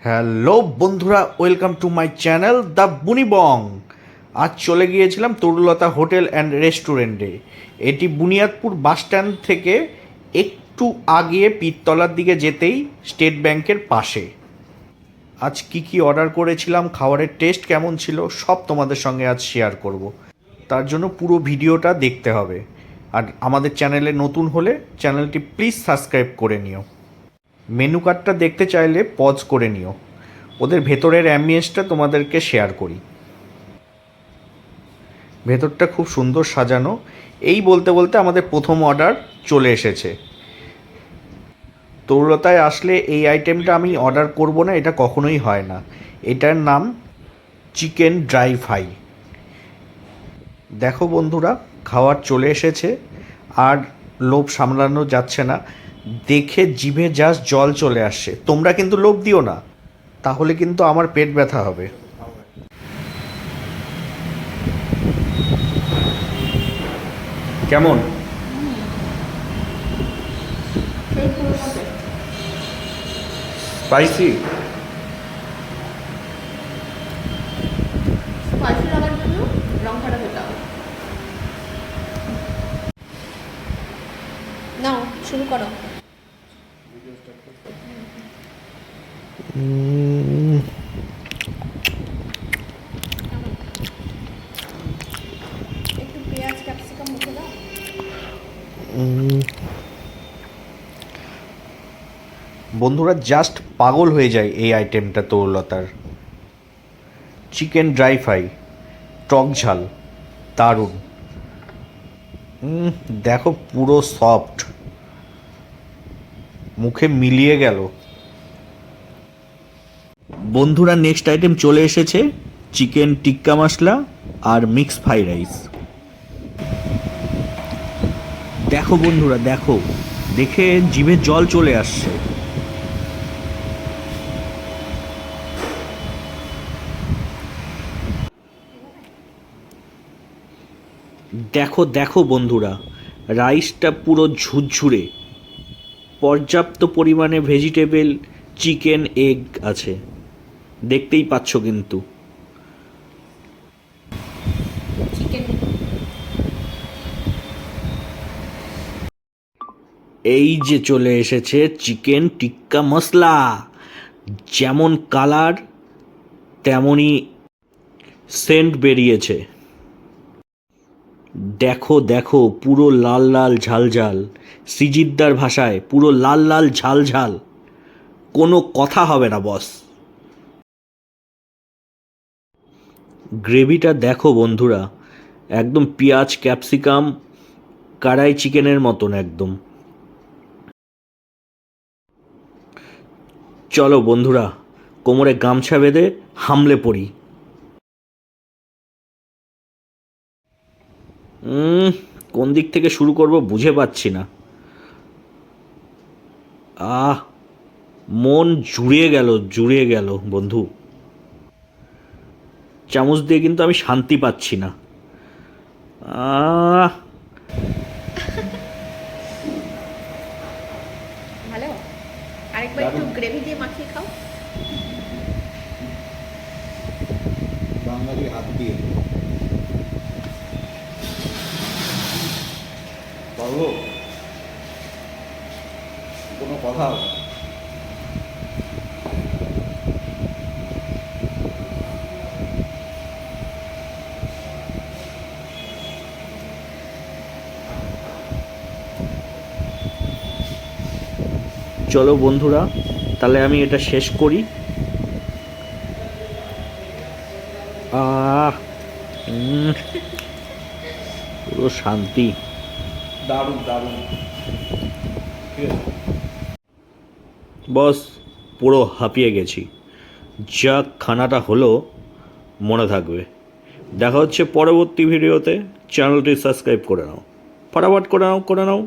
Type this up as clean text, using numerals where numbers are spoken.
Hello বন্ধুরা, welcome to my channel the বুনিবং। আজ চলে গিয়েছিলাম তরুলতা হোটেল অ্যান্ড রেস্টুরেন্টে। এটি বুনিয়াদপুর বাস স্ট্যান্ড থেকে একটু আগিয়ে পীরতলার দিকে যেতেই স্টেট ব্যাংকের পাশে। আজ কি অর্ডার করেছিলাম, খাবারের টেস্ট কেমন ছিল, সব তোমাদের সঙ্গে আজ শেয়ার করব। তার জন্য পুরো ভিডিওটা দেখতে হবে। আর আমাদের চ্যানেলে নতুন হলে চ্যানেলটি প্লিজ সাবস্ক্রাইব করে নিও। মেনু কার্ডটা দেখতে চাইলে পজ করে নিও। ওদের ভেতরের অ্যাম্বিয়েন্সটা তোমাদেরকে শেয়ার করি। ভেতরটা খুব সুন্দর সাজানো। এই বলতে বলতে আমাদের প্রথম অর্ডার চলে এসেছে। তরুলতায় আসলে এই আইটেমটা আমি অর্ডার করব না, এটা কখনোই হয় না। এটার নাম চিকেন ড্রাই ফ্রাই। দেখো বন্ধুরা, খাবার চলে এসেছে আর লোভ সামলানো যাচ্ছে না। দেখে জিভে জাস্ট জল চলে আসছে। তোমরা কিন্তু লোভ দিও না, তাহলে কিন্তু আমার পেট ব্যথা হবে। কেমন? স্পাইসি? স্পাইসি লাগার জন্য লঙ্কাটা দিতে হবে। নাও শুরু করো। একটু পেঁয়াজ ক্যাপসিকাম মুখে দাও। বন্ধুরা জাস্ট পাগল হয়ে যায় এই আইটেমটা তরুলতার। চিকেন ড্রাই ফ্রাই, টক ঝাল, দারুণ। দেখো পুরো সফট, মুখে মিলিয়ে গেল। বন্ধুরা নেক্সট আইটেম চলে এসেছে, চিকেন টিক্কা মশলা আর মিক্স ফ্রাইড রাইস। দেখো বন্ধুরা, দেখো, দেখে জিভে জল চলে আসছে। দেখো দেখো বন্ধুরা, রাইসটা পুরো ঝুরঝুরে, পর্যাপ্ত পরিমাণে ভেজিটেবল, চিকেন, এগ আছে, দেখতেই পাচ্ছ কিন্তু। চিকেন এই যে চলে এসেছে চিকেন টিক্কা মশলা। যেমন কালার তেমনই সেন্ট বেরিয়েছে। দেখো দেখো, পুরো লাল লাল ঝাল ঝাল, শ্রীজিদ্দার ভাষায় পুরো লাল লাল ঝাল ঝাল। কোনো কথা হবে না বস। গ্রেভিটা দেখো বন্ধুরা, একদম পেঁয়াজ ক্যাপসিকাম কড়াই চিকেনের মতন একদম। চলো বন্ধুরা, কোমরে গামছা বেঁধে হামলে পড়ি। কোন দিক থেকে শুরু করব বুঝে পাচ্ছি না। আহ, মন জুড়িয়ে গেল বন্ধু। চামচ দিয়ে কিন্তু আমি শান্তি পাচ্ছি না। আহ, ভালো। আরেকবার একটু গ্রেভি দিয়ে মাখিয়ে খাও। বাঙালি হাত দিয়ে পারবো, কোনো কথা হবে না। চলো বন্ধুরা, তাহলে আমি এটা শেষ করি। আহ, পুরো শান্তি। দারুণ দারুণ। বস, পুরো হাঁপিয়ে গেছি। যা খানাটা হলো মনে থাকবে। দেখা হচ্ছে পরবর্তী ভিডিওতে। চ্যানেলটি সাবস্ক্রাইব করে নাও, ফটাফট করে নাও।